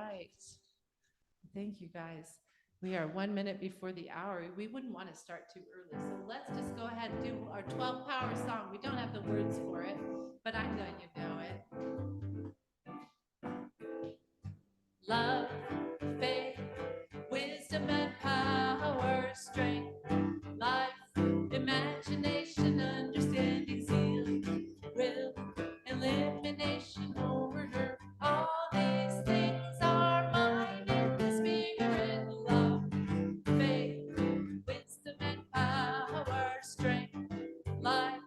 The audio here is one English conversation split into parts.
right. Thank you, guys. We are 1 minute before the hour. We wouldn't want to start too early. So let's just go ahead and do our 12 power song. We don't have the words for it, but I know you know it. Love, faith, wisdom and power, strength, life, imagination, understanding, zeal, will, elimination, order. All these things are mine in the spirit. Love, faith, wisdom and power, strength, life,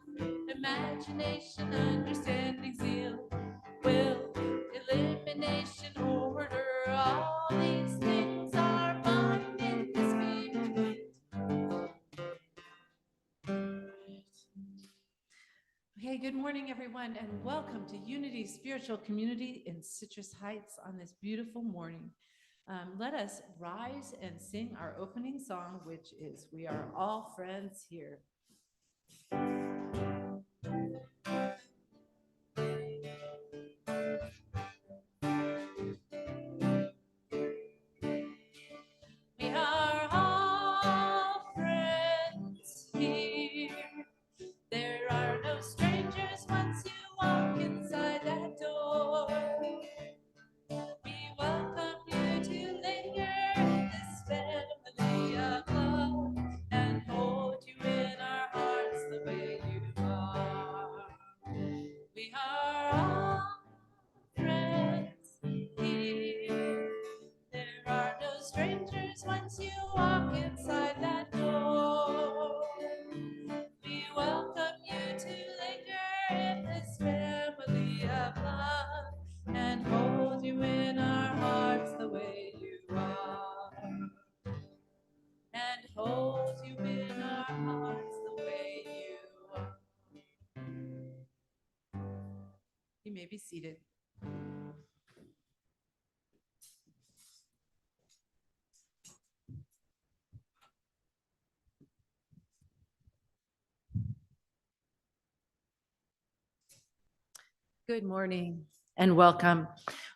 imagination, understanding, zeal, will, elimination, order. All these things are mine in the spirit. Okay, good morning, everyone, and welcome to Unity Spiritual Community in Citrus Heights on this beautiful morning. Let us rise and sing our opening song, which is We Are All Friends Here. We are all friends here. There are no strangers once you walk inside that door. We welcome you to linger in this family of love and hold you in our hearts the way you are. We are all friends here. There are no strangers once you walk inside that door. We welcome you to linger in this family of love and hold you in our hearts the way you are. And hold you in our hearts the way you are. You may be seated. Good morning and welcome.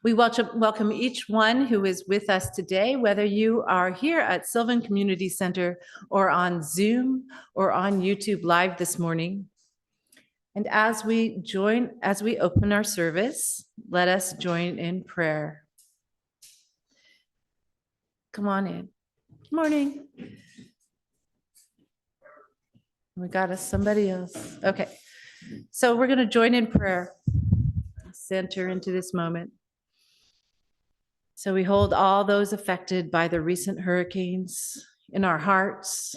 We welcome each one who is with us today, whether you are here at Sylvan Community Center or on Zoom or on YouTube Live this morning. And as we open our service, let us join in prayer. Come on in. Good morning. We got us somebody else. Okay. So we're going to join in prayer. Center into this moment. So we hold all those affected by the recent hurricanes in our hearts,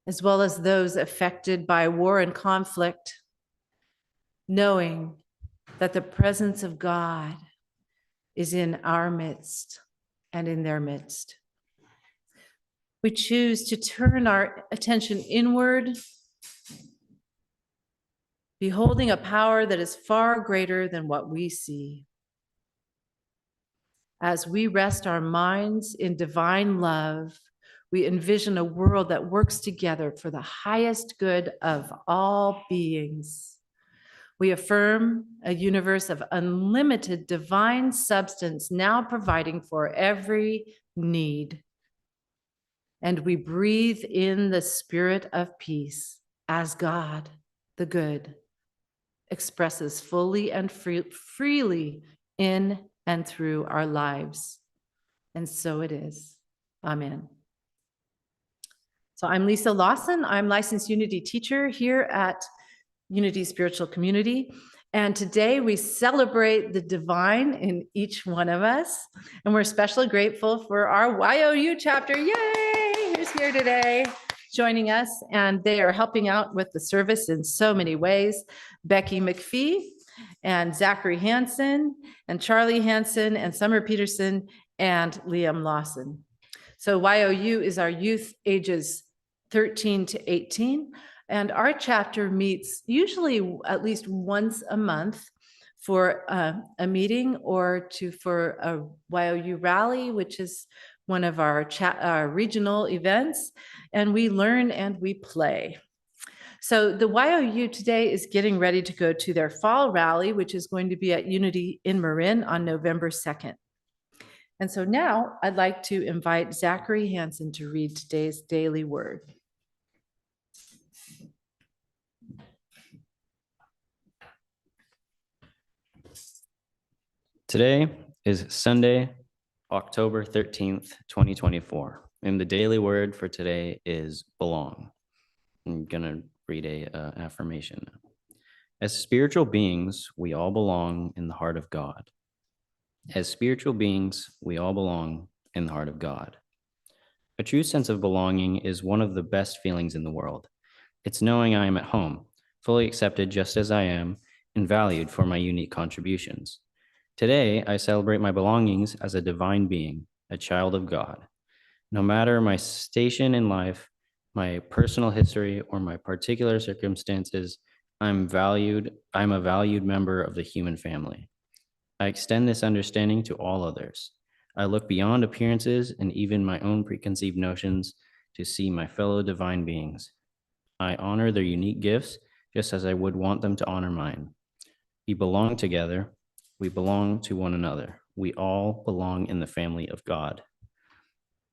as well as those affected by war and conflict, knowing that the presence of God is in our midst and in their midst. We choose to turn our attention inward, beholding a power that is far greater than what we see. As we rest our minds in divine love, we envision a world that works together for the highest good of all beings. We affirm a universe of unlimited divine substance now providing for every need. And we breathe in the spirit of peace as God, the good, expresses fully and freely in and through our lives. And so it is. Amen. So I'm Lisa Lawson. I'm licensed Unity teacher here at Unity Spiritual Community. And today we celebrate the divine in each one of us. And we're especially grateful for our YOU chapter. Yay! Who's here today joining us. And they are helping out with the service in so many ways. Becky McPhee and Zachary Hansen and Charlie Hansen and Summer Peterson and Liam Lawson. So YOU is our youth ages 13 to 18. And our chapter meets usually at least once a month for a meeting or for a YOU rally, which is one of our regional events. And we learn and we play. So the YOU today is getting ready to go to their fall rally, which is going to be at Unity in Marin on November 2nd. And so now I'd like to invite Zachary Hansen to read today's daily word. Today is Sunday, October 13th, 2024. And the daily word for today is belong. I'm going to read a affirmation. As spiritual beings, we all belong in the heart of God. As spiritual beings, we all belong in the heart of God. A true sense of belonging is one of the best feelings in the world. It's knowing I am at home, fully accepted just as I am, and valued for my unique contributions. Today, I celebrate my belongings as a divine being, a child of God. No matter my station in life, my personal history, or my particular circumstances, I'm a valued member of the human family. I extend this understanding to all others. I look beyond appearances and even my own preconceived notions to see my fellow divine beings. I honor their unique gifts just as I would want them to honor mine. We belong together. We belong to one another. We all belong in the family of God.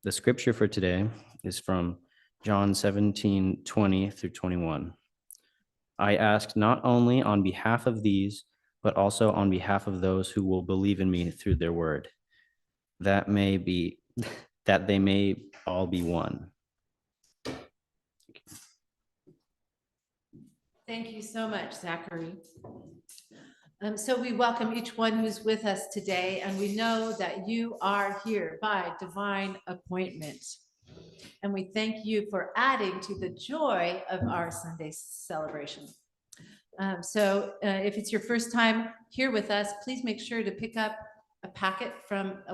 The scripture for today is from John 17:20 through 21. I ask not only on behalf of these, but also on behalf of those who will believe in me through their word, that they may all be one. Thank you so much, Zachary. So we welcome each one who's with us today, and we know that you are here by divine appointment. And we thank you for adding to the joy of our Sunday celebration. If it's your first time here with us, please make sure to pick up a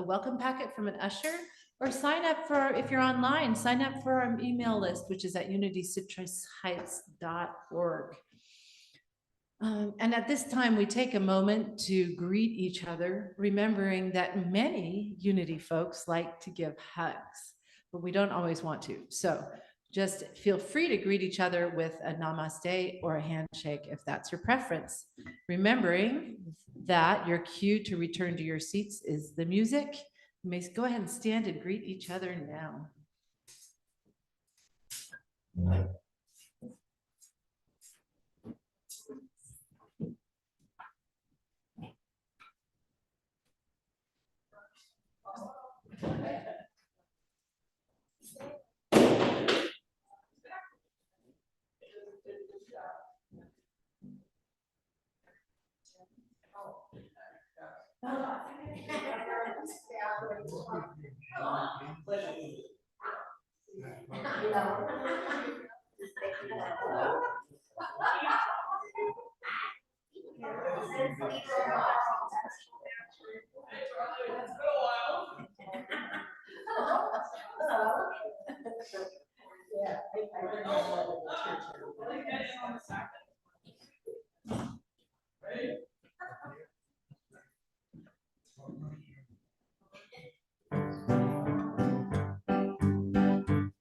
welcome packet from an usher, or sign up if you're online, sign up for our email list, which is at unitycitrusheights.org. And at this time, we take a moment to greet each other, remembering that many Unity folks like to give hugs, but we don't always want to. So just feel free to greet each other with a namaste or a handshake if that's your preference. Remembering that your cue to return to your seats is the music. You may go ahead and stand and greet each other now.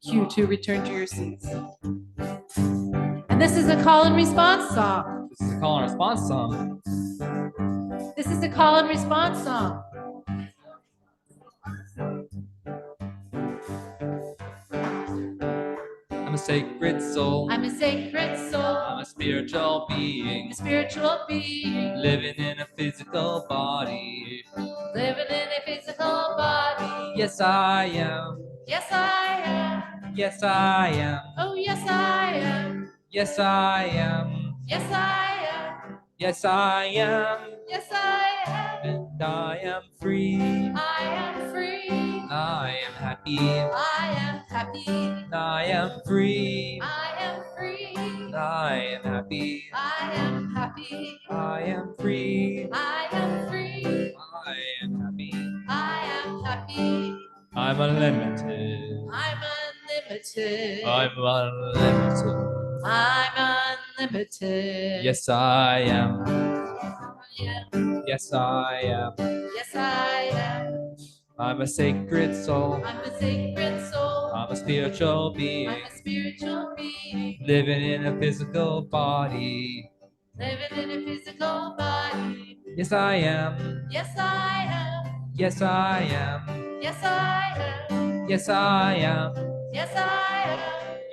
Cue to return to your seats. And this is a call and response song. This is a call and response song. This is a call and response song. I'm a sacred soul. I'm a sacred soul. I'm a spiritual being. I'm a spiritual being. Living in a physical body. Living in a physical body. Yes, I am. Yes, I am. Yes, I am. Oh, yes, I am. Yes, I am. Yes, I am. Yes, I am. Yes, I am. And I am free. I am free. I am happy. I am happy. I am free. I am free. I am happy. I am happy. I am free. I am free. I am happy. I am happy. I'm unlimited. I'm unlimited. I'm unlimited. I'm unlimited. Yes, I am. Yeah. Yes, I am. Yes, I am. I'm a sacred soul. I'm a sacred soul. I'm a spiritual being. I'm a spiritual being. Living in a physical body. Living in a physical body. Yes, I am. Yes, I am. Yes, I am. Yes, I am. Yes, I am. Yes, I am.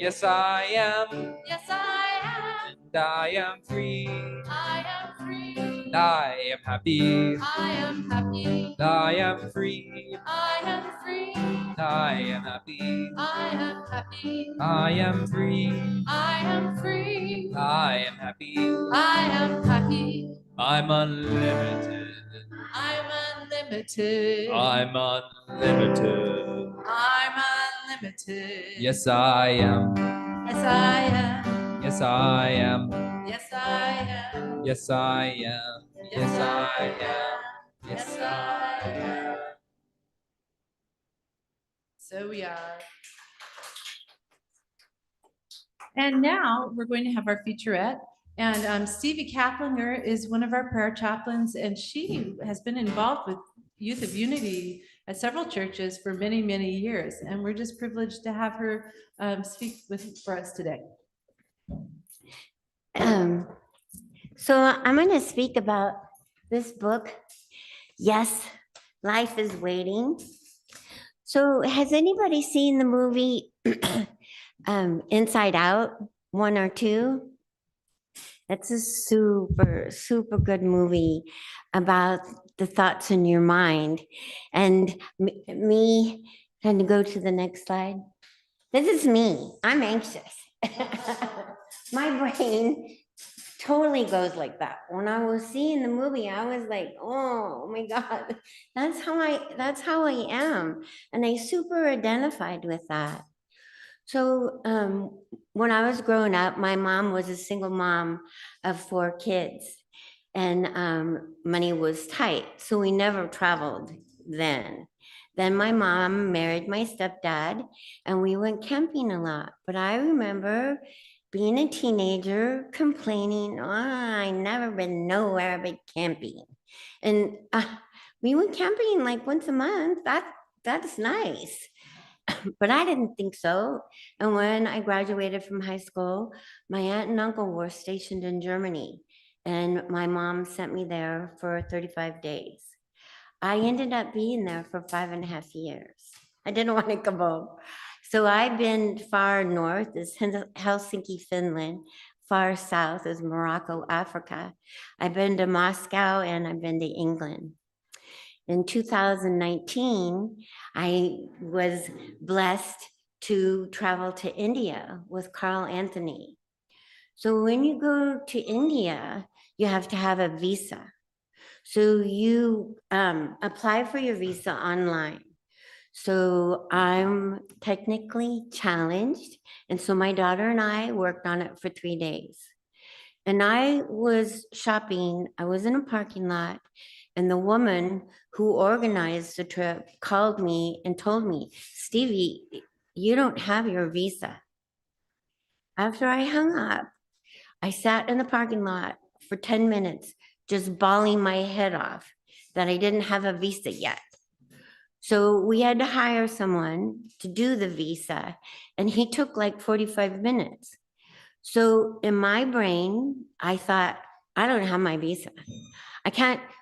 Yes, I am. Yes, I am. And I am free. I am free. And I am happy. I am happy. And I am free. I am free. And I am happy. I am happy. I am free. I am free. I am happy. I am happy. I'm unlimited. I'm unlimited. I'm unlimited. I'm unlimited. Yes, I am. Yes, I am. Yes, I am. Yes, I am. Yes, I am. Yes, I am. Yes, I am. So we are. And now we're going to have our featurette. And Stevie Kaplinger is one of our prayer chaplains, and she has been involved with Youth of Unity at several churches for many, many years. And we're just privileged to have her speak for us today. So I'm going to speak about this book. Yes, Life is Waiting. So has anybody seen the movie Inside Out 1 or 2? That's a super, super good movie about the thoughts in your mind. And me, can you go to the next slide? This is me. I'm anxious. My brain totally goes like that. When I was seeing the movie, I was like, oh my God, that's how I am. And I super identified with that. So when I was growing up, my mom was a single mom of 4 kids, and money was tight. So we never traveled then. Then my mom married my stepdad and we went camping a lot. But I remember being a teenager complaining, I never been nowhere but camping. And we went camping like once a month. That's nice. But I didn't think so. And when I graduated from high school, my aunt and uncle were stationed in Germany. And my mom sent me there for 35 days. I ended up being there for 5.5 years. I didn't want to come home. So I've been far north is Helsinki, Finland. Far south is Morocco, Africa. I've been to Moscow and I've been to England. In 2019, I was blessed to travel to India with Carl Anthony. So when you go to India, you have to have a visa. So you apply for your visa online. So I'm technically challenged. And so my daughter and I worked on it for 3 days. And I was shopping, I was in a parking lot, and the woman who organized the trip called me and told me, Stevie, you don't have your visa. After I hung up, I sat in the parking lot for 10 minutes, just bawling my head off that I didn't have a visa yet. So we had to hire someone to do the visa, and he took like 45 minutes. So in my brain, I thought, I don't have my visa.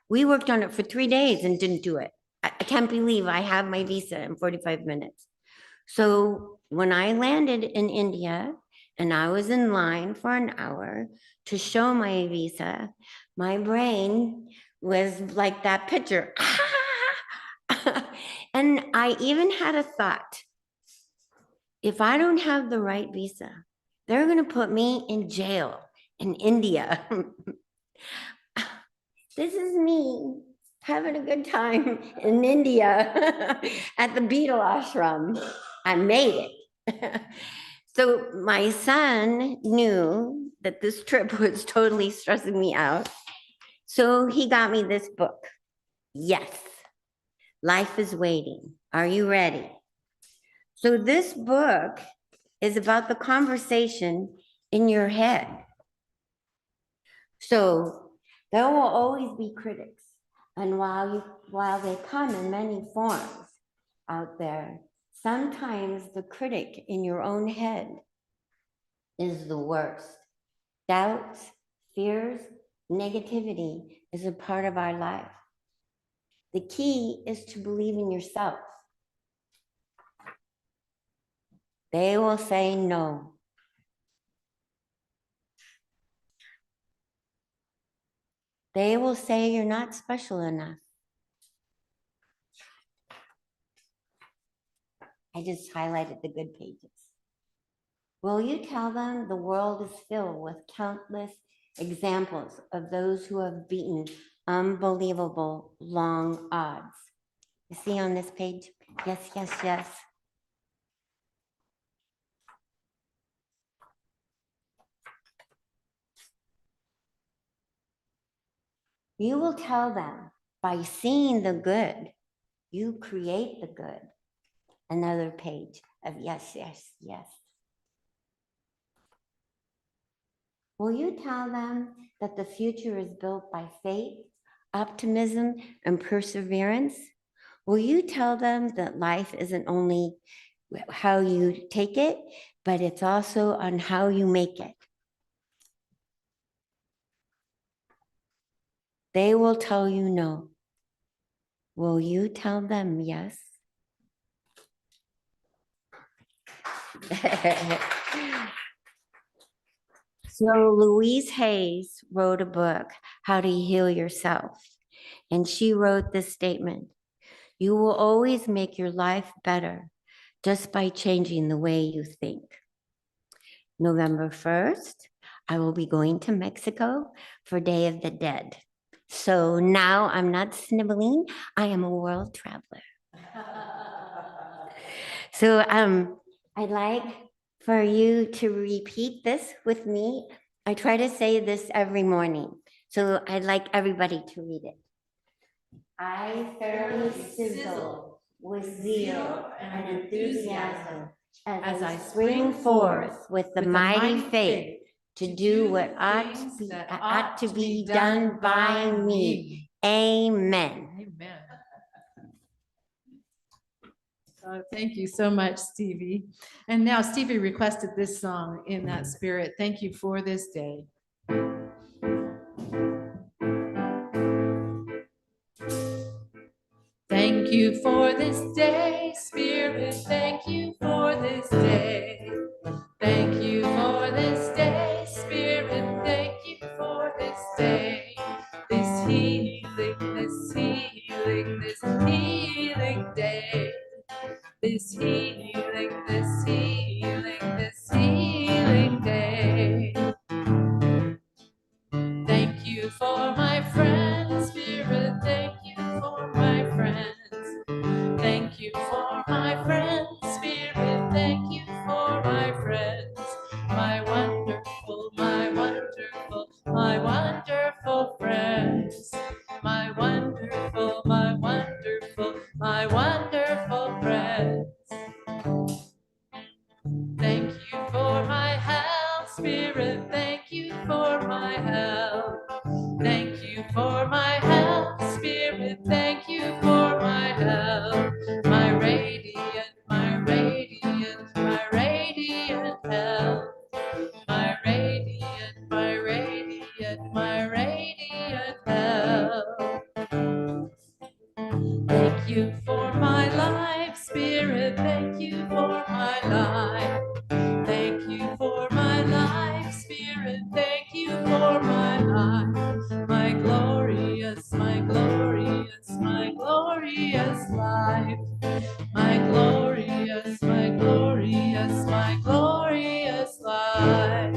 We worked on it for 3 days and didn't do it. I can't believe I have my visa in 45 minutes. So when I landed in India and I was in line for an hour to show my visa, my brain was like that picture. And I even had a thought, if I don't have the right visa, they're going to put me in jail in India. This is me having a good time in India at the Beetle Ashram. I made it. So my son knew that this trip was totally stressing me out. So he got me this book. Yes, Life is Waiting. Are you ready? So this book is about the conversation in your head. So there will always be critics. And while they come in many forms out there, sometimes the critic in your own head is the worst. Doubts, fears, negativity is a part of our life. The key is to believe in yourself They will say no. They will say you're not special enough. I just highlighted the good pages. Will you tell them the world is filled with countless examples of those who have beaten unbelievable long odds? You see on this page? Yes, yes, yes. You will tell them by seeing the good, you create the good. Another page of yes, yes, yes. Will you tell them that the future is built by faith, optimism, and perseverance? Will you tell them that life isn't only how you take it, but it's also on how you make it? They will tell you no. Will you tell them yes? So Louise Hayes wrote a book, How to Heal Yourself. And she wrote this statement: you will always make your life better just by changing the way you think. November 1st, I will be going to Mexico for Day of the Dead. So now I'm not sniveling, I am a world traveler. So I'd like for you to repeat this with me. I try to say this every morning, so I'd like everybody to read it. I fairly sizzle with zeal and enthusiasm as I spring forth with the mighty faith to do what ought to be done by me. Amen. Amen. Thank you so much, Stevie. And now Stevie requested this song in that spirit. Thank you for this day. Thank you for this day, Spirit. Thank you for this day. Thank you for this day, Spirit. Thank you for this day. This healing, this healing, this healing day. This healing, this healing, this healing day. Thank you for my friends, Spirit. Thank you for my friends. Thank you for my friends, Spirit. Thank you for my friends. My wonderful, my wonderful, my wonderful friends. My wonderful, my wonderful, my wonderful friends. Thank you for my health, Spirit. Thank you for my health. Thank you for my health, Spirit. Thank you for my health. My radiant, my radiant, my radiant health. My radiant, my radiant, my radiant health. Thank you for my life, Spirit. Thank you for my life. Thank you for my life, Spirit. Thank you for my life. My glorious, my glorious, my glorious life. My glorious, my glorious, my glorious life.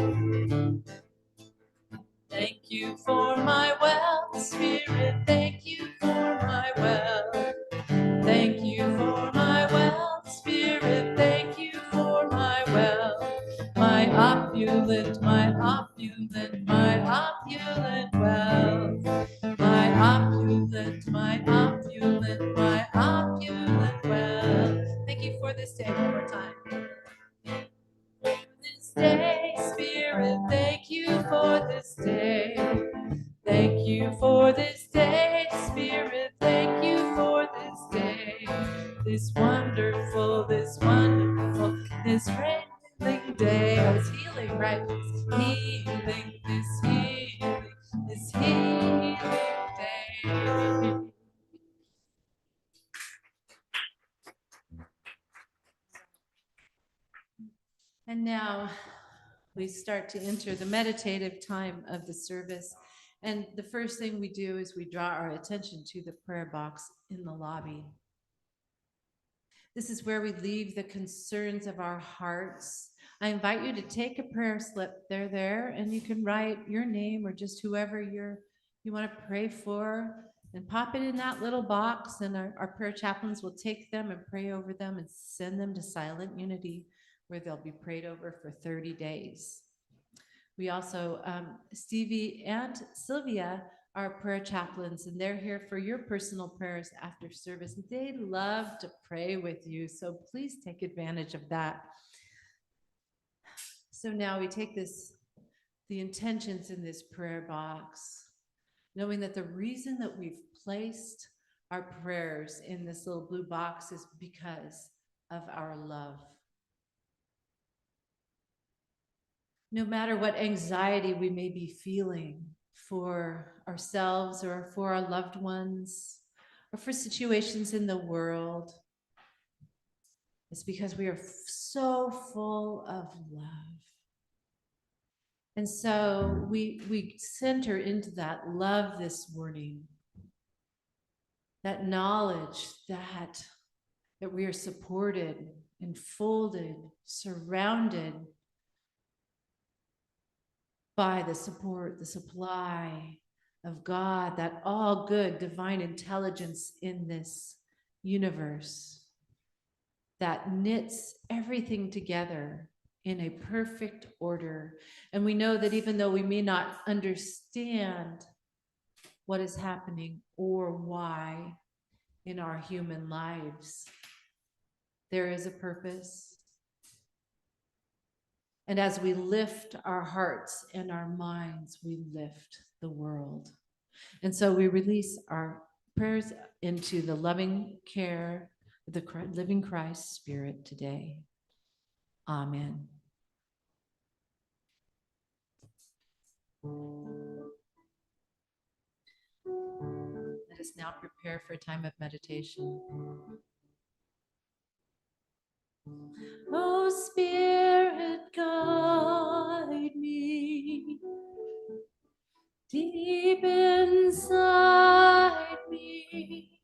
Thank you for my wealth, Spirit. Thank you for my wealth. Thank you for my wealth, Spirit. Thank you for my wealth. My opulent, my opulent, my opulent wealth. My opulent, my opulent, my opulent wealth. Thank you for this day one more time. This day, Spirit, thank you for this day. Thank you for this day, Spirit. Thank you for this day. This wonderful, this friendly day. Oh, it's healing, right? This healing, this healing, this healing day. And now we start to enter the meditative time of the service. And the first thing we do is we draw our attention to the prayer box in the lobby. This is where we leave the concerns of our hearts. I invite you to take a prayer slip. They're there, and you can write your name or just whoever you want to pray for, and pop it in that little box, and our prayer chaplains will take them and pray over them and send them to Silent Unity, where they'll be prayed over for 30 days. We also, Stevie and Sylvia are prayer chaplains, and they're here for your personal prayers after service. They love to pray with you, so please take advantage of that. So now we take the intentions in this prayer box, knowing that the reason that we've placed our prayers in this little blue box is because of our love. No matter what anxiety we may be feeling for ourselves or for our loved ones or for situations in the world, it's because we are so full of love. And so we center into that love this morning, that knowledge that we are supported, enfolded, surrounded by the support, the supply of God, that all good divine intelligence in this universe that knits everything together in a perfect order. And we know that even though we may not understand what is happening or why in our human lives, there is a purpose. And as we lift our hearts and our minds, we lift the world. And so we release our prayers into the loving care of the living Christ Spirit today. Amen. Let us now prepare for a time of meditation. Oh, Spirit, guide me deep inside me.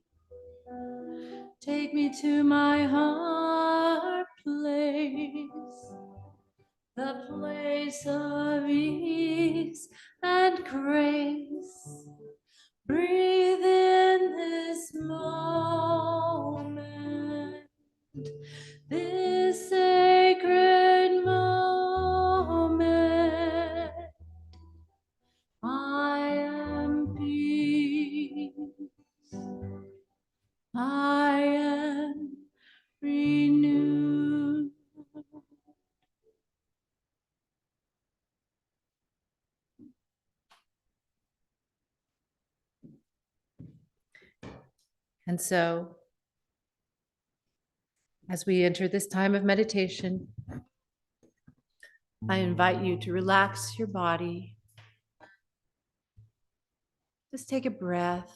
Take me to my heart place, the place of ease and grace. Breathe in this moment, this sacred moment. I am peace. I am renewed. And so, as we enter this time of meditation, I invite you to relax your body. Just take a breath.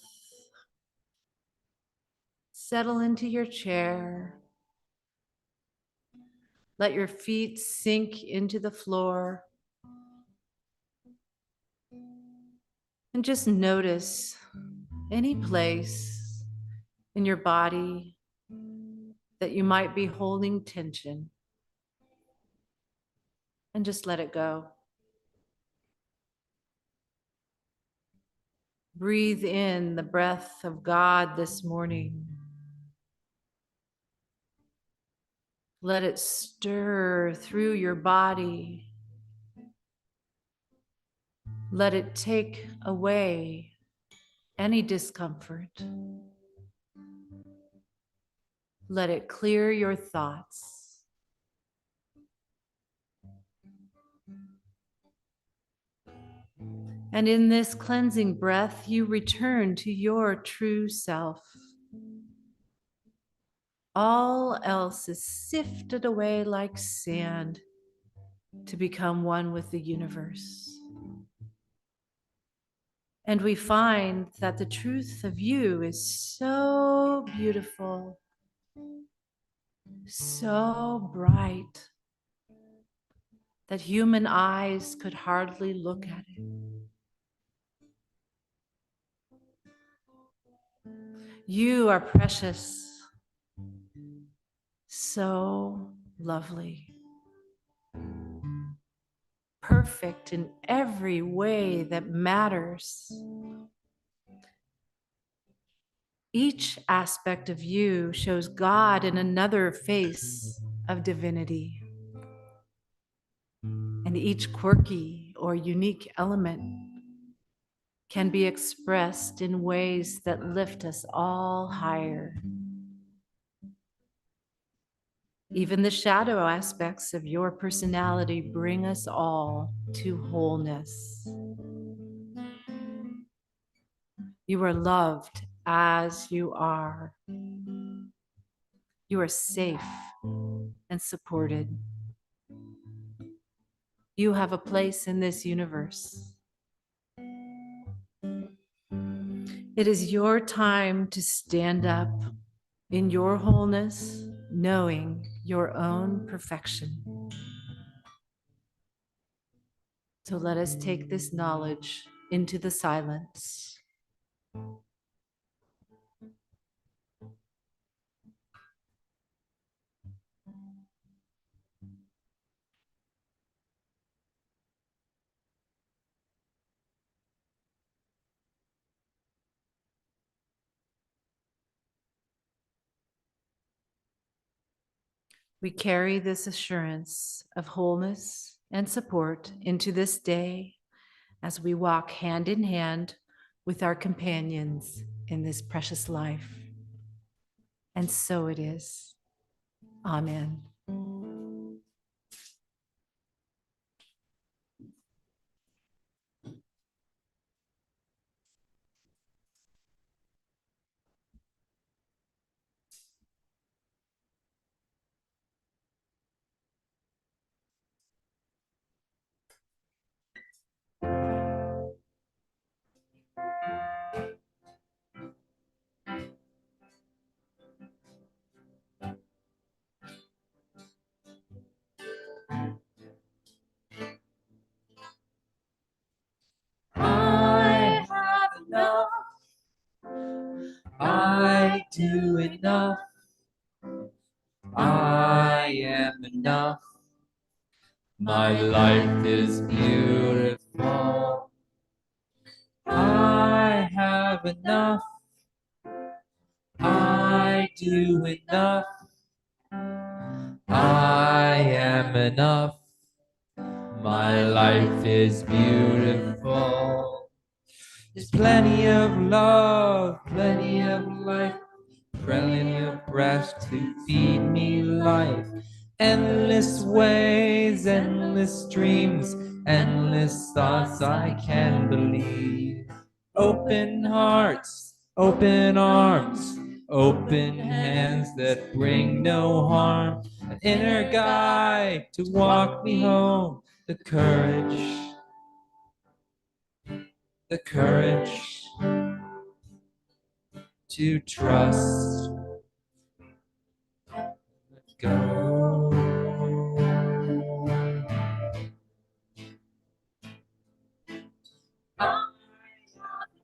Settle into your chair. Let your feet sink into the floor. And just notice any place in your body that you might be holding tension. And just let it go. Breathe in the breath of God this morning. Let it stir through your body. Let it take away any discomfort. Let it clear your thoughts. And in this cleansing breath, you return to your true self. All else is sifted away like sand to become one with the universe. And we find that the truth of you is so beautiful, so bright, that human eyes could hardly look at it. You are precious, so lovely, perfect in every way that matters. Each aspect of you shows God in another face of divinity. And each quirky or unique element can be expressed in ways that lift us all higher. Even the shadow aspects of your personality bring us all to wholeness. You are loved as you are. You are safe and supported. You have a place in this universe. It is your time to stand up in your wholeness, knowing your own perfection. So let us take this knowledge into the silence. We carry this assurance of wholeness and support into this day as we walk hand in hand with our companions in this precious life. And so it is. Amen. I have enough. I do enough. I am enough. My life is beautiful. I have enough. I do enough. I am enough. My life is beautiful. There's plenty of love, plenty of life, plenty of breath to feed me life. Endless ways, endless dreams, endless thoughts I can believe. Open hearts, open arms, open hands that bring no harm. An inner guide to walk me home. The courage to trust. Let go.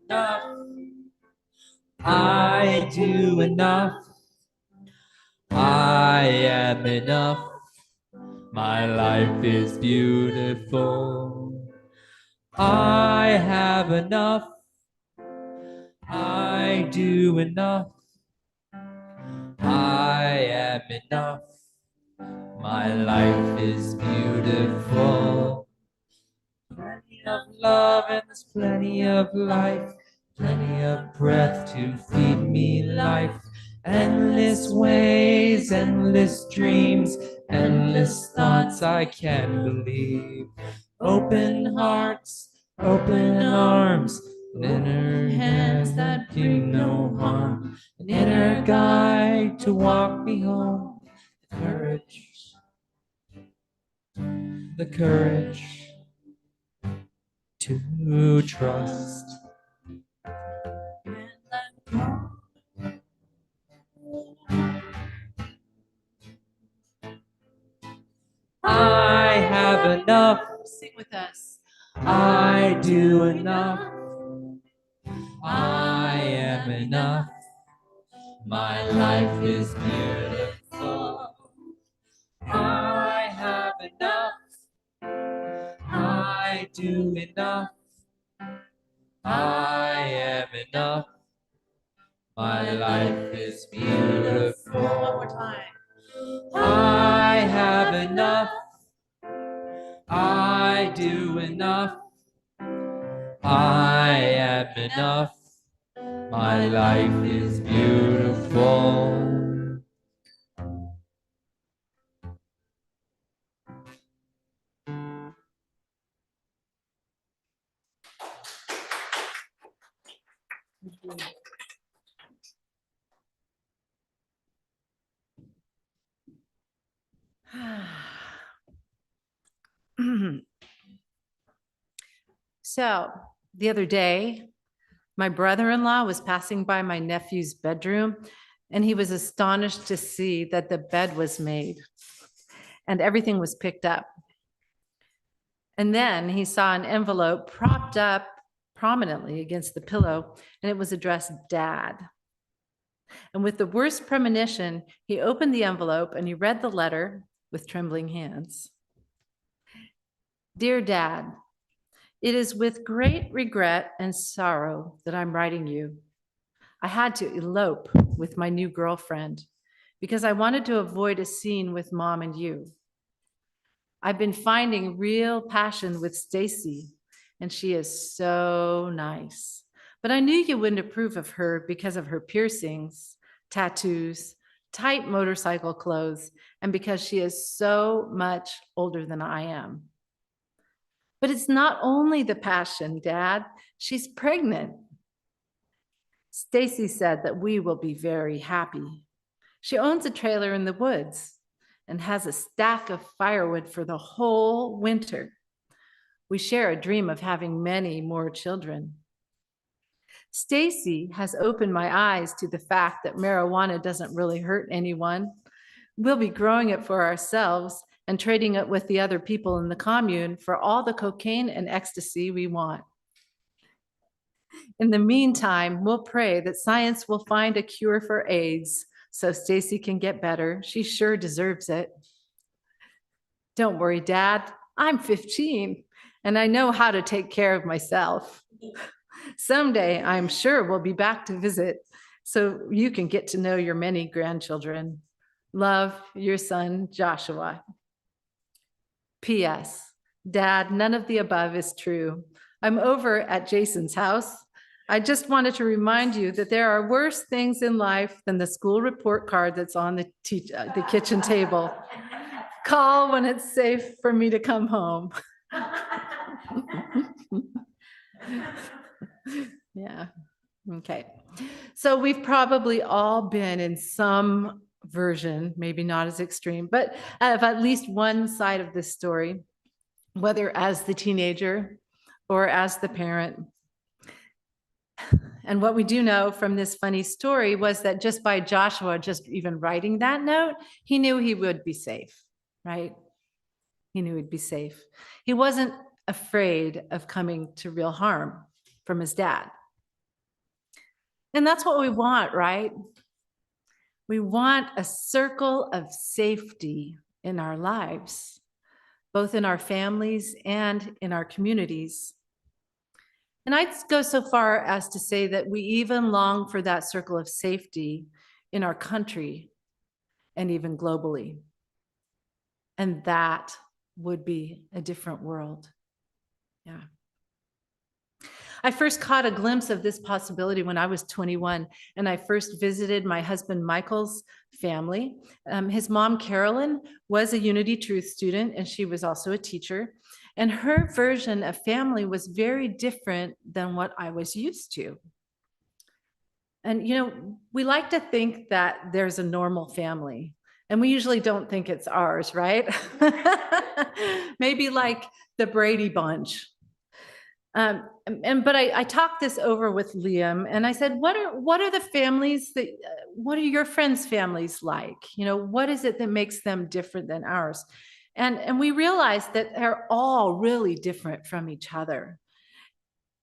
Enough. I do enough. I am enough. My life is beautiful. I have enough. I do enough. I am enough. My life is beautiful. Plenty of love and there's plenty of life. Plenty of breath to feed me life. Endless ways, endless dreams, endless thoughts I can't believe. Open hearts, open arms, inner hands that bring no harm. An inner guide to walk me home. The courage to trust. I have enough. Sing with us. I do enough. I am enough. My life is beautiful. I have enough. I do enough. I am enough. My life is beautiful. One more time. I have enough. I do enough. I am enough. My life is beautiful. So the other day, my brother-in-law was passing by my nephew's bedroom, and he was astonished to see that the bed was made and everything was picked up. And then he saw an envelope propped up prominently against the pillow, and it was addressed Dad. And with the worst premonition, he opened the envelope and he read the letter with trembling hands. Dear Dad, it is with great regret and sorrow that I'm writing you. I had to elope with my new girlfriend because I wanted to avoid a scene with Mom and you. I've been finding real passion with Stacy, and she is so nice. But I knew you wouldn't approve of her because of her piercings, tattoos, tight motorcycle clothes, and because she is so much older than I am. But it's not only the passion, Dad. She's pregnant. Stacy said that we will be very happy. She owns a trailer in the woods and has a stack of firewood for the whole winter. We share a dream of having many more children. Stacy has opened my eyes to the fact that marijuana doesn't really hurt anyone. We'll be growing it for ourselves and trading it with the other people in the commune for all the cocaine and ecstasy we want. In the meantime, we'll pray that science will find a cure for AIDS so Stacy can get better. She sure deserves it. Don't worry, Dad. I'm 15 and I know how to take care of myself. Someday, I'm sure we'll be back to visit so you can get to know your many grandchildren. Love, your son, Joshua. P.S. Dad, none of the above is true. I'm over at Jason's house. I just wanted to remind you that there are worse things in life than the school report card that's on the kitchen table. Call when it's safe for me to come home. Yeah, okay. So we've probably all been in some version, maybe not as extreme, but of at least one side of this story, whether as the teenager or as the parent. And what we do know from this funny story was that just by Joshua just even writing that note, he knew he would be safe, right? He knew he'd be safe. He wasn't afraid of coming to real harm from his dad. And that's what we want, right? We want a circle of safety in our lives, both in our families and in our communities. And I'd go so far as to say that we even long for that circle of safety in our country and even globally. And that would be a different world. Yeah. I first caught a glimpse of this possibility when I was 21, and I first visited my husband Michael's family. His mom, Carolyn, was a Unity Truth student, and she was also a teacher. And her version of family was very different than what I was used to. And, you know, we like to think that there's a normal family, and we usually don't think it's ours, right? Maybe like the Brady Bunch. But I talked this over with Liam, and I said, what are the families that, what are your friends' families like? You know, what is it that makes them different than ours? And we realize that they're all really different from each other.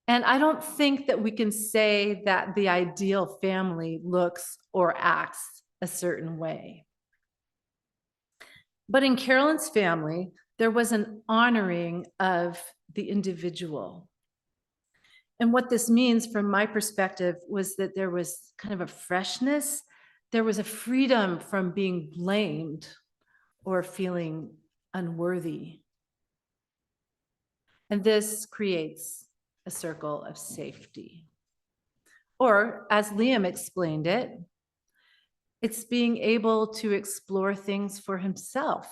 And I don't think that we can say that the ideal family looks or acts a certain way. But in Carolyn's family, there was an honoring of the individual. And what this means from my perspective was that there was kind of a freshness, there was a freedom from being blamed or feeling unworthy. And this creates a circle of safety. Or, as Liam explained it, it's being able to explore things for himself.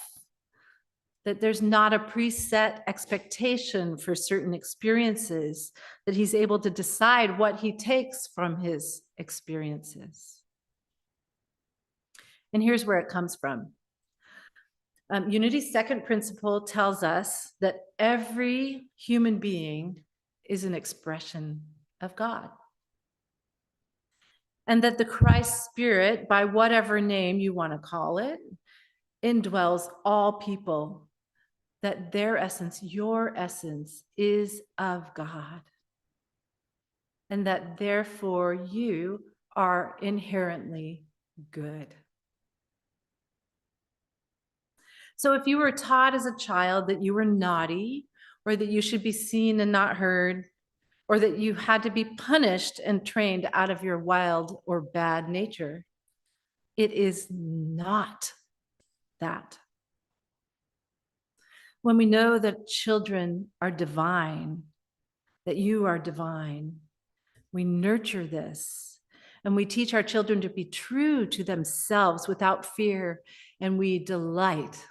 That there's not a preset expectation for certain experiences, that he's able to decide what he takes from his experiences. And here's where it comes from. Unity's second principle tells us that every human being is an expression of God. And that the Christ Spirit, by whatever name you want to call it, indwells all people, that their essence, your essence, is of God. And that therefore you are inherently good. So if you were taught as a child that you were naughty, or that you should be seen and not heard, or that you had to be punished and trained out of your wild or bad nature, it is not that. When we know that children are divine, that you are divine, we nurture this, and we teach our children to be true to themselves without fear, and we delight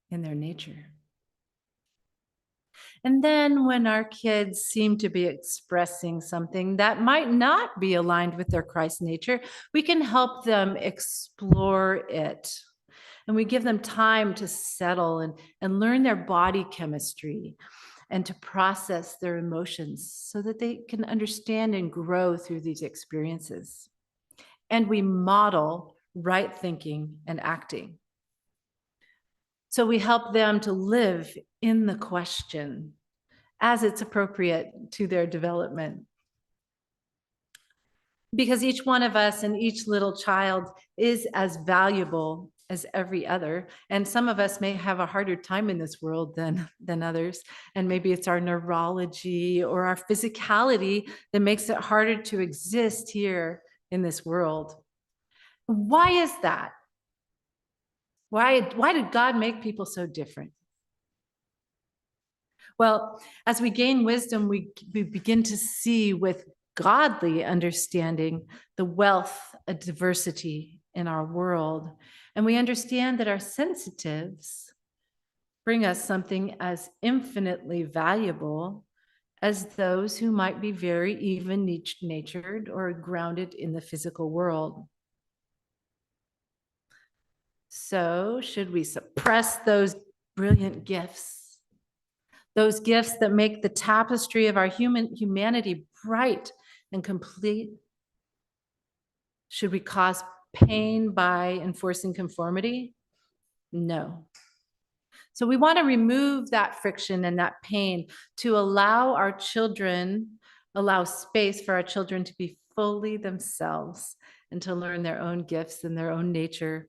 in their nature. And then when our kids seem to be expressing something that might not be aligned with their Christ nature, we can help them explore it. And we give them time to settle and learn their body chemistry and to process their emotions so that they can understand and grow through these experiences. And we model right thinking and acting. So we help them to live in the question as it's appropriate to their development. Because each one of us and each little child is as valuable as every other. And some of us may have a harder time in this world than others. And maybe it's our neurology or our physicality that makes it harder to exist here in this world. Why is that? Why did God make people so different? Well, as we gain wisdom, we begin to see with godly understanding the wealth of diversity in our world. And we understand that our sensitives bring us something as infinitely valuable as those who might be very even-natured or grounded in the physical world. So, should we suppress those brilliant gifts? Those gifts that make the tapestry of our humanity bright and complete? Should we cause pain by enforcing conformity? No. So we want to remove that friction and that pain to allow space for our children to be fully themselves and to learn their own gifts and their own nature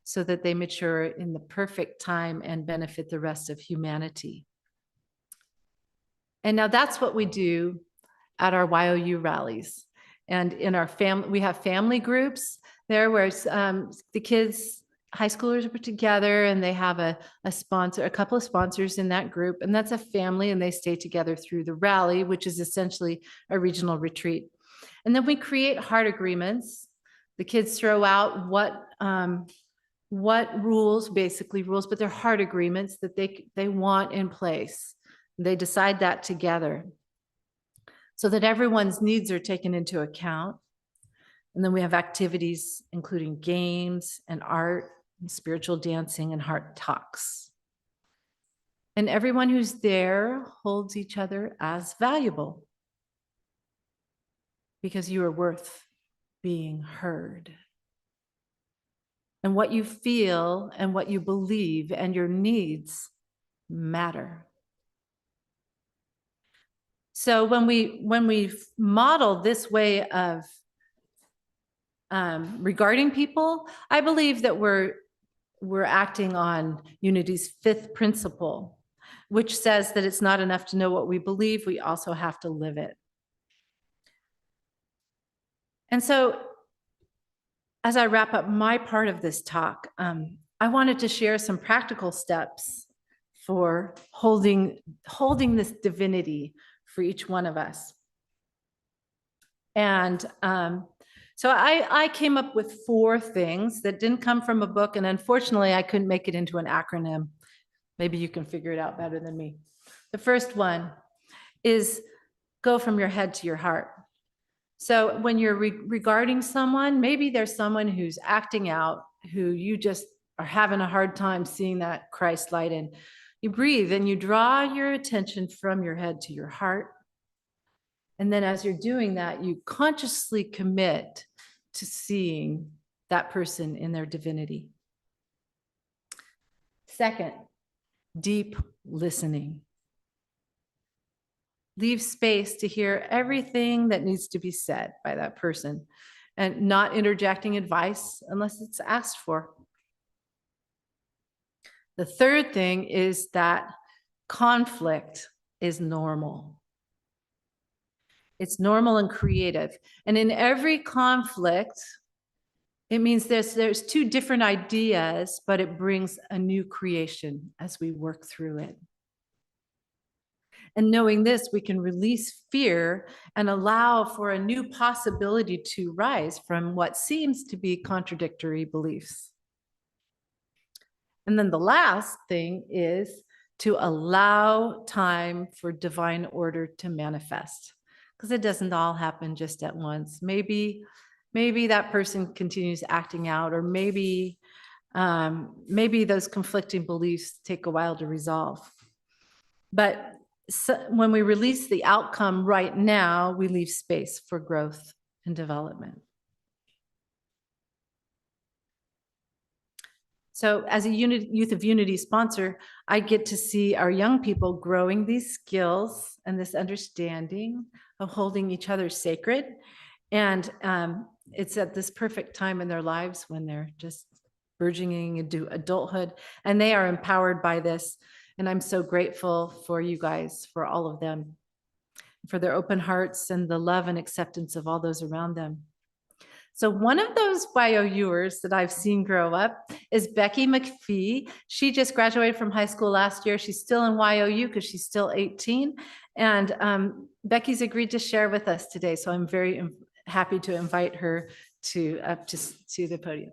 so that they mature in the perfect time and benefit the rest of humanity. And now that's what we do at our YOU rallies. And in our family, we have family groups there where the kids, high schoolers are put together and they have a sponsor, a couple of sponsors in that group. And that's a family and they stay together through the rally, which is essentially a regional retreat. And then we create heart agreements. The kids throw out what rules, but they're heart agreements that they want in place. They decide that together so that everyone's needs are taken into account. And then we have activities including games and art and spiritual dancing and heart talks. And everyone who's there holds each other as valuable because you are worth being heard. And what you feel and what you believe and your needs matter. So when we model this way of regarding people, I believe that we're acting on Unity's fifth principle, which says that it's not enough to know what we believe, we also have to live it. And so as I wrap up my part of this talk, I wanted to share some practical steps for holding this divinity for each one of us. And so I came up with 4 things that didn't come from a book, and unfortunately, I couldn't make it into an acronym. Maybe you can figure it out better than me. The first one is go from your head to your heart. So when you're regarding someone, maybe there's someone who's acting out, who you just are having a hard time seeing that Christ light in. You breathe and you draw your attention from your head to your heart. And then as you're doing that, you consciously commit to seeing that person in their divinity. Second, deep listening. Leave space to hear everything that needs to be said by that person and not interjecting advice unless it's asked for. The third thing is that conflict is normal. It's normal and creative. And in every conflict, it means there's 2 different ideas, but it brings a new creation as we work through it. And knowing this, we can release fear and allow for a new possibility to rise from what seems to be contradictory beliefs. And then the last thing is to allow time for divine order to manifest, because it doesn't all happen just at once. Maybe that person continues acting out, or maybe those conflicting beliefs take a while to resolve. But when we release the outcome right now, we leave space for growth and development. So as a Youth of Unity sponsor, I get to see our young people growing these skills and this understanding of holding each other sacred. And it's at this perfect time in their lives when they're just burgeoning into adulthood, and they are empowered by this. And I'm so grateful for you guys, for all of them, for their open hearts and the love and acceptance of all those around them. So one of those YOUers that I've seen grow up is Becky McPhee. She just graduated from high school last year. She's still in YOU because she's still 18. And Becky's agreed to share with us today. So I'm very happy to invite her up to the podium.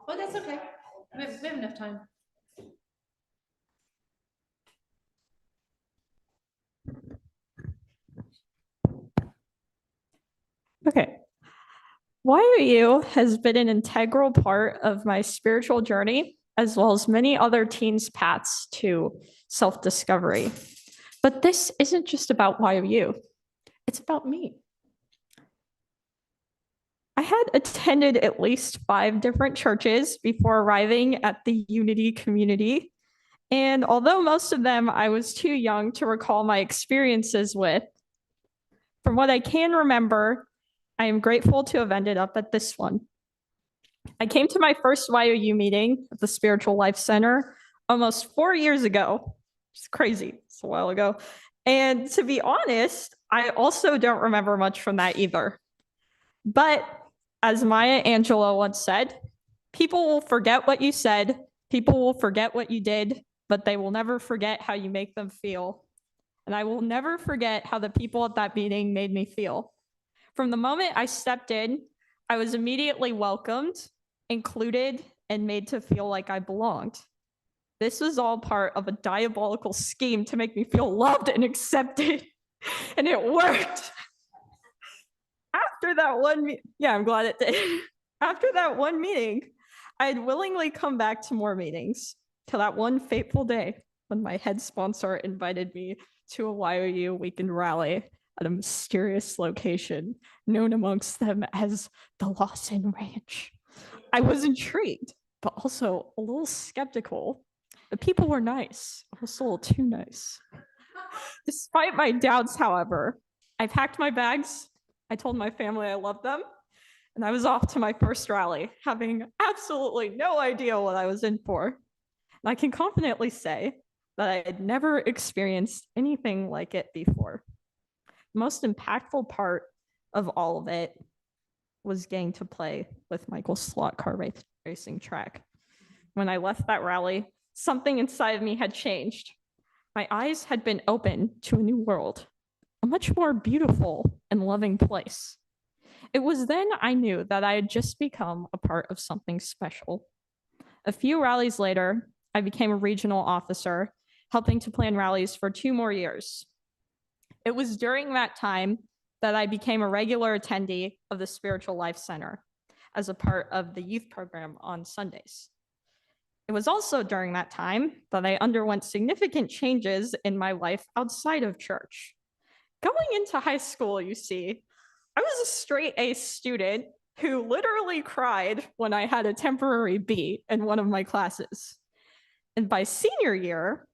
Oh, that's okay. We have enough time. Okay. YOU has been an integral part of my spiritual journey, as well as many other teens' paths to self-discovery. But this isn't just about YOU. It's about me. I had attended at least 5 different churches before arriving at the Unity community. And although most of them I was too young to recall my experiences with, from what I can remember, I am grateful to have ended up at this one. I came to my first YOU meeting at the Spiritual Life Center almost 4 years ago. It's crazy, it's a while ago. And to be honest, I also don't remember much from that either. But as Maya Angelou once said, people will forget what you said, people will forget what you did, but they will never forget how you make them feel. And I will never forget how the people at that meeting made me feel. From the moment I stepped in, I was immediately welcomed, included, and made to feel like I belonged. This was all part of a diabolical scheme to make me feel loved and accepted, and it worked. After that one, I'm glad it did. After that one meeting, I'd willingly come back to more meetings till that one fateful day when my head sponsor invited me to a YOU weekend rally at a mysterious location known amongst them as the Lawson Ranch. I was intrigued, but also a little skeptical. The people were nice, almost a little too nice. Despite my doubts, however, I packed my bags, I told my family I loved them, and I was off to my first rally, having absolutely no idea what I was in for. And I can confidently say that I had never experienced anything like it before. The most impactful part of all of it was getting to play with Michael's slot car racing track. When I left that rally, something inside of me had changed. My eyes had been opened to a new world, a much more beautiful and loving place. It was then I knew that I had just become a part of something special. A few rallies later, I became a regional officer, helping to plan rallies for 2 more years. It was during that time that I became a regular attendee of the Spiritual Life Center as a part of the youth program on Sundays. It was also during that time that I underwent significant changes in my life outside of church. Going into high school, you see, I was a straight A student who literally cried when I had a temporary B in one of my classes. And by senior year,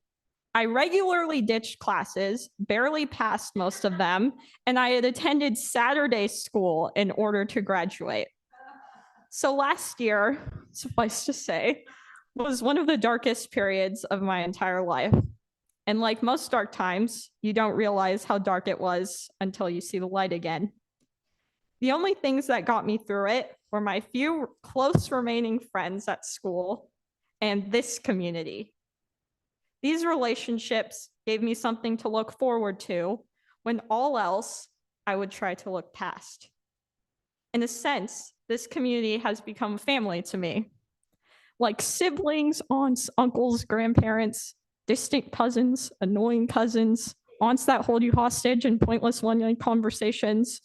I regularly ditched classes, barely passed most of them, and I had attended Saturday school in order to graduate. So last year, suffice to say, was one of the darkest periods of my entire life. And like most dark times, you don't realize how dark it was until you see the light again. The only things that got me through it were my few close remaining friends at school and this community. These relationships gave me something to look forward to when all else I would try to look past. In a sense, this community has become family to me. Like siblings, aunts, uncles, grandparents, distant cousins, annoying cousins, aunts that hold you hostage in pointless one-night conversations.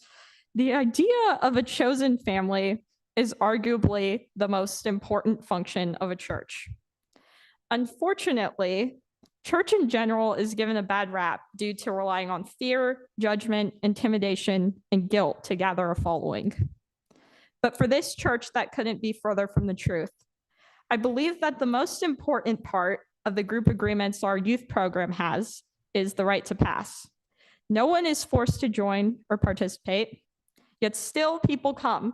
The idea of a chosen family is arguably the most important function of a church. Unfortunately, church in general is given a bad rap due to relying on fear, judgment, intimidation, and guilt to gather a following. But for this church, that couldn't be further from the truth. I believe that the most important part of the group agreements our youth program has is the right to pass. No one is forced to join or participate, yet still people come.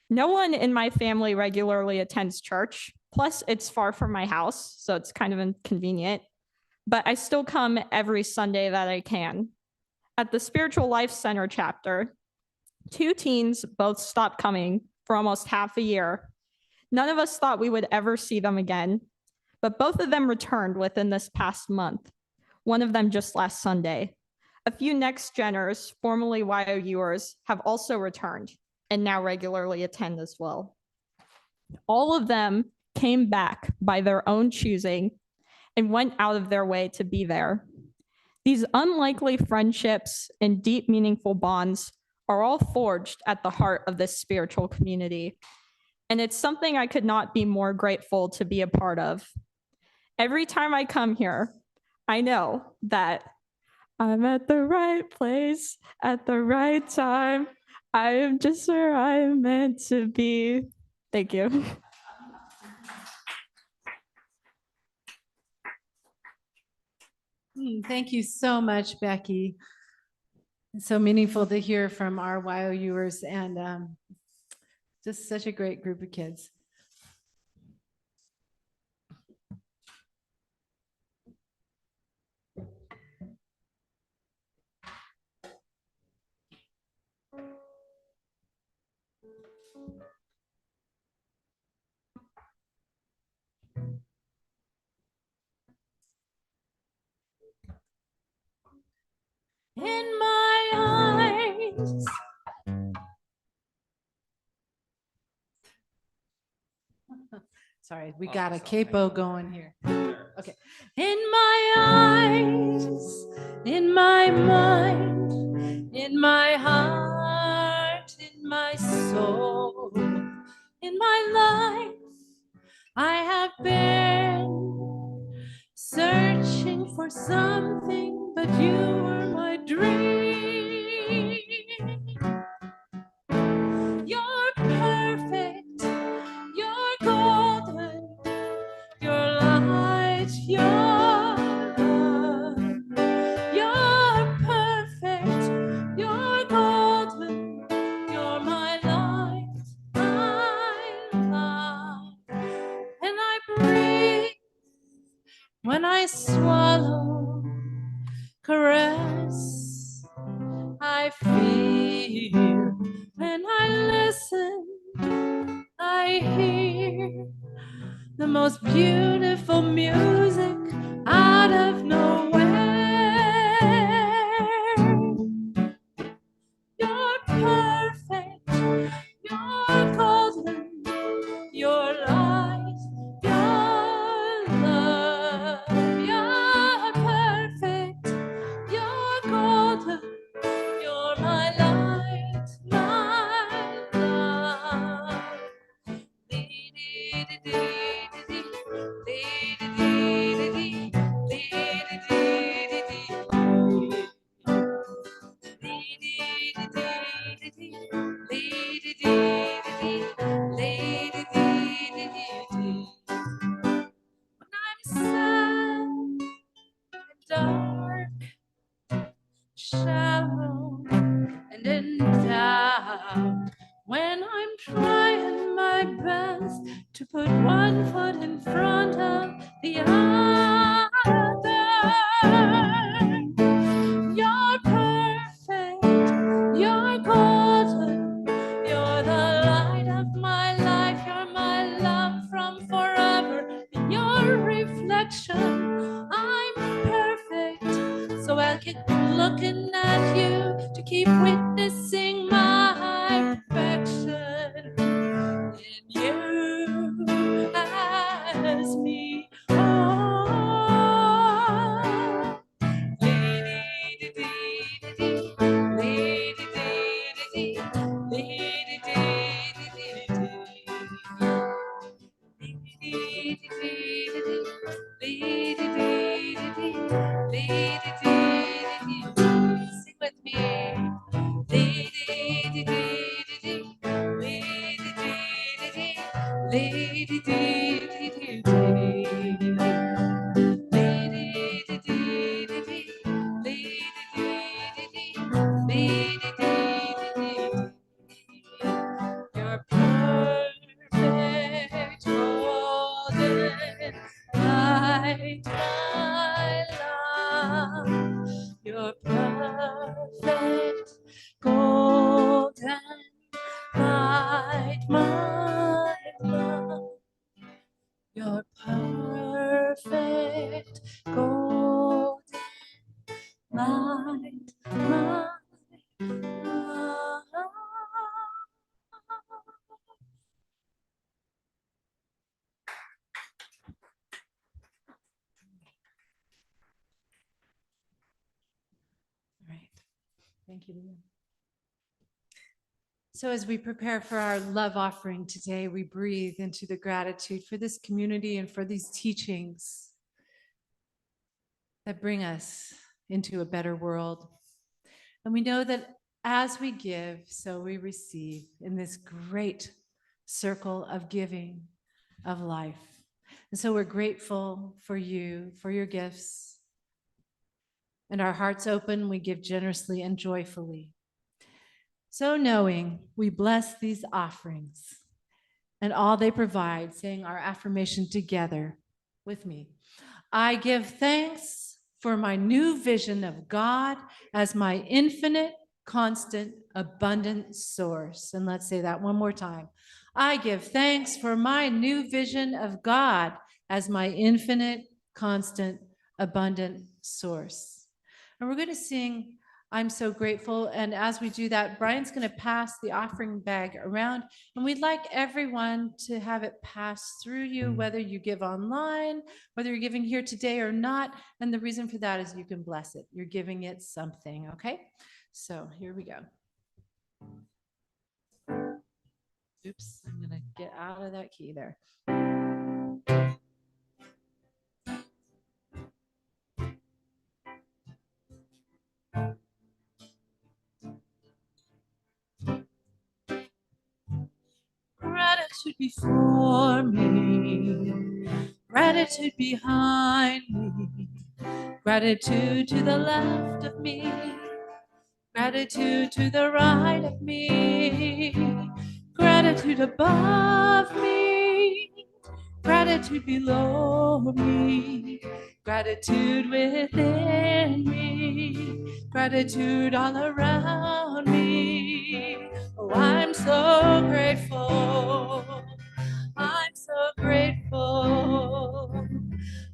No one in my family regularly attends church, plus it's far from my house, so it's kind of inconvenient, but I still come every Sunday that I can. At the Spiritual Life Center chapter, 2 teens both stopped coming for almost half a year. None of us thought we would ever see them again, but both of them returned within this past month, one of them just last Sunday. A few next-geners, formerly YOUers, have also returned and now regularly attend as well. All of them came back by their own choosing and went out of their way to be there. These unlikely friendships and deep, meaningful bonds are all forged at the heart of this spiritual community. And it's something I could not be more grateful to be a part of. Every time I come here, I know that I'm at the right place at the right time. I am just where I am meant to be. Thank you. Thank you so much, Becky. It's so meaningful to hear from our YOUers and just such a great group of kids. In my eyes. Sorry, we got a capo going here. Okay. In my eyes, in my mind, in my heart, in my soul, in my life, I have been searching for something, but you were my dream. when I swallow, caress, I feel. When I listen, I hear the most beautiful music out of nowhere. You're perfect, you're golden, your light, your love. You're perfect, you're golden, you're my light, my love. When I'm sad and dark, shallow and in doubt, when I'm trying my best to put one foot in front of the other, you're perfect, you're golden, you're the light of my life, you're my love from forever, in your reflection, I'm perfect, so I'll keep looking at you to keep witnessing my perfection in you as me. Oh, sing with me. You're perfect, golden light, my love. You're perfect, golden light, my love. You're perfect, golden light, my love. All right. Thank you, Leah. So as we prepare for our love offering today, we breathe into the gratitude for this community and for these teachings that bring us into a better world. And we know that as we give, so we receive in this great circle of giving of life. And so we're grateful for you, for your gifts. And our hearts open, we give generously and joyfully. So knowing, we bless these offerings and all they provide, saying our affirmation together with me. I give thanks for my new vision of God as my infinite, constant, abundant source. And let's say that one more time. I give thanks for my new vision of God as my infinite, constant, abundant source. And we're going to sing I'm So Grateful. And as we do that, Brian's going to pass the offering bag around. And we'd like everyone to have it pass through you, whether you give online, whether you're giving here today or not. And the reason for that is you can bless it. You're giving it something, okay? So here we go. Oops, I'm going to get out of that key there. Gratitude before me, gratitude behind me, gratitude to the left of me, gratitude to the right of me, gratitude above me, gratitude below me, Gratitude within me, gratitude all around me. Oh, I'm so grateful. I'm so grateful.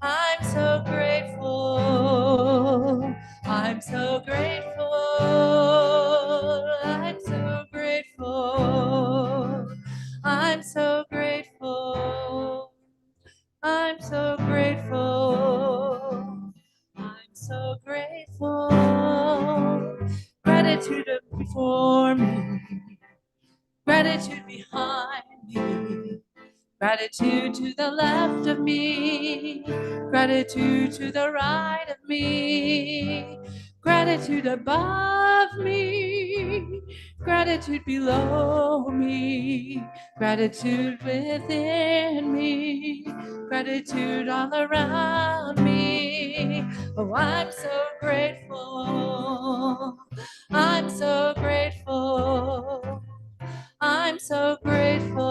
I'm so grateful. I'm so grateful. I'm so grateful. I'm so grateful. I'm so grateful. I'm so grateful. Gratitude before me, gratitude behind me, gratitude to the left of me, gratitude to the right of me, gratitude above me, gratitude below me, gratitude within me, gratitude all around me. Oh, I'm so grateful. I'm so grateful. I'm so grateful.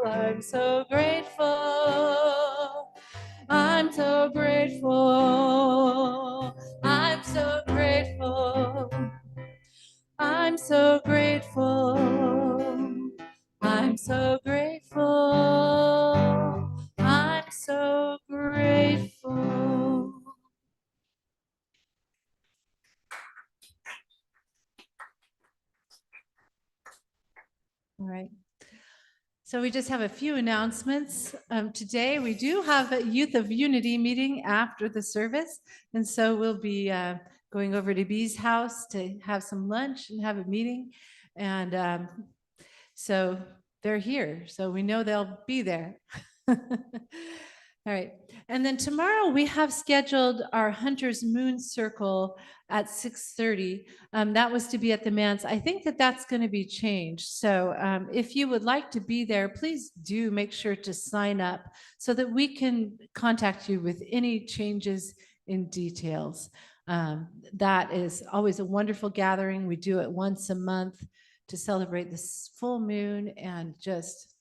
I'm so grateful. I'm so grateful. I'm so grateful. I'm so grateful. I'm so grateful. I'm so grateful. All right. So we just have a few announcements. Today, we do have a Youth of Unity meeting after the service. And so we'll be going over to Bee's house to have some lunch and have a meeting. And so they're here. So we know they'll be there. All right. And then tomorrow we have scheduled our Hunter's Moon Circle at 6:30. That was to be at the manse. I think that that's going to be changed. So if you would like to be there, please do make sure to sign up so that we can contact you with any changes in details. That is always a wonderful gathering. We do it once a month to celebrate this full moon and just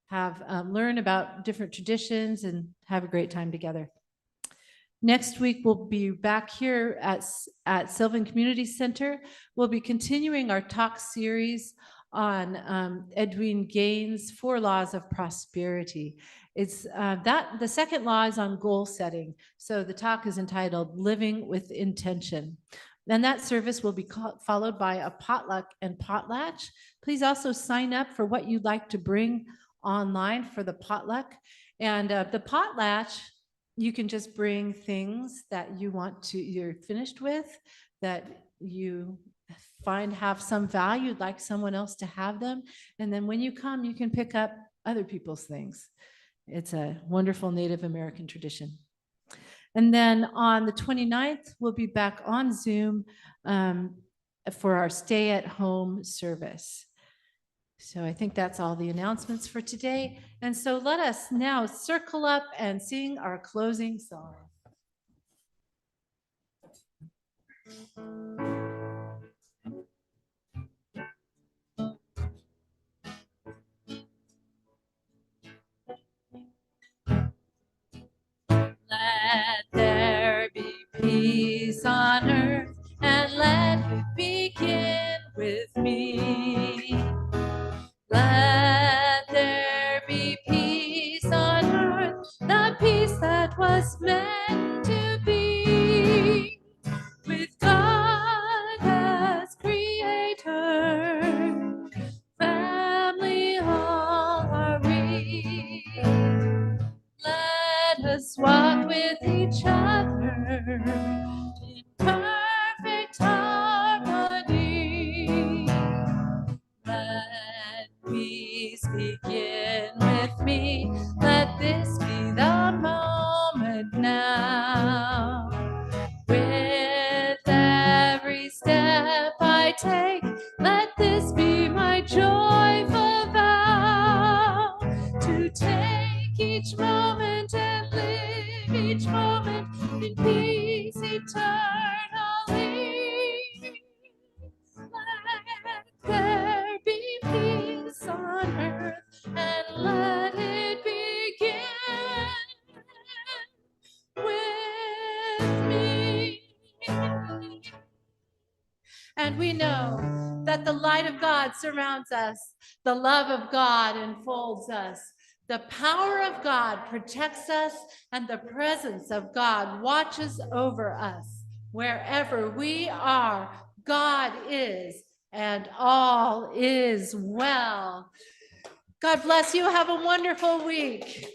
have learn about different traditions and have a great time together. Next week, we'll be back here at Sylvan Community Center. We'll be continuing our talk series on Edwin Gaines' 4 Laws of Prosperity. It's the second law is on goal setting. So the talk is entitled Living with Intention. And that service will be followed by a potluck and potlatch. Please also sign up for what you'd like to bring online for the potluck. And the potlatch, you can just bring things that you're finished with, that you find have some value, you'd like someone else to have them. And then when you come, you can pick up other people's things. It's a wonderful Native American tradition. And then on the 29th, we'll be back on Zoom for our stay-at-home service. So I think that's all the announcements for today. And so let us now circle up and sing our closing song. Let there be peace on earth, and let it begin with me. Let there be peace on earth, the peace that was meant to be. With God as creator, family all are we. Let us walk with each other in perfect harmony. Let peace begin with me. Let this be the moment now. With every step I take, let this be my joyful vow. To take each moment and live each moment in peace eternally. Let there be peace on earth, and let it begin that the light of God surrounds us. The love of God enfolds us. The power of God protects us, and the presence of God watches over us. Wherever we are, God is, and all is well. God bless you. Have a wonderful week.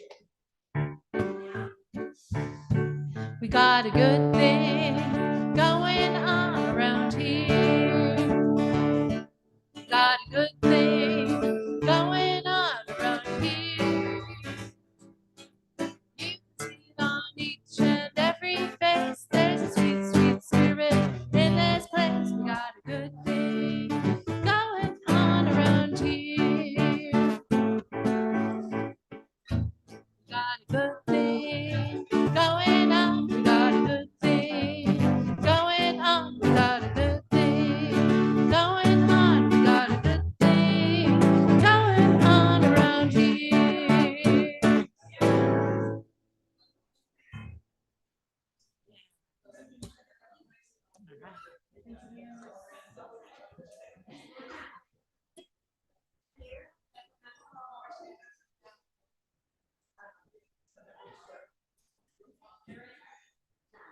We got a good thing going on around here. Got a good thing going on around here. You can see it on each and every face. There's a sweet, sweet spirit in this place. We got a good thing going on around here. Got a good thing going on. We got a good thing going on. We got a good thing going on. We got a good thing going on around here.